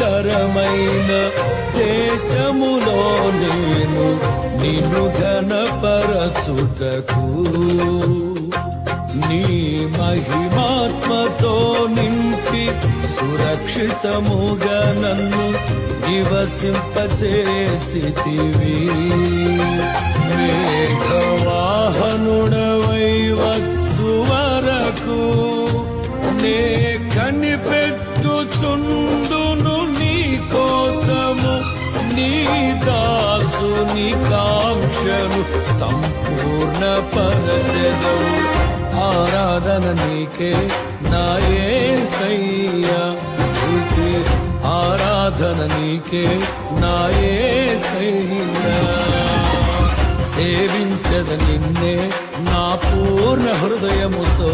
క్షేమకరమైన దేశములో నేను నిన్ను ఘనపరచుటకు నీ మహిమాత్మతో నింపి సురక్షితముగా నన్ను నివసింపచేసితివి. మేఘవాహనుడవై వచ్చు వరకు నే కనిపెట్టుచుండును నీ కోసము నీ దాసుని కాంక్షను సంపూర్ణ పరచెదవు. ఆరాధన నీకే నా యేసయ్యా, స్తుతి ఆరాధన నీకే నా యేసయ్యా. సేవించద నిన్నే నా పూర్ణ హృదయముతో,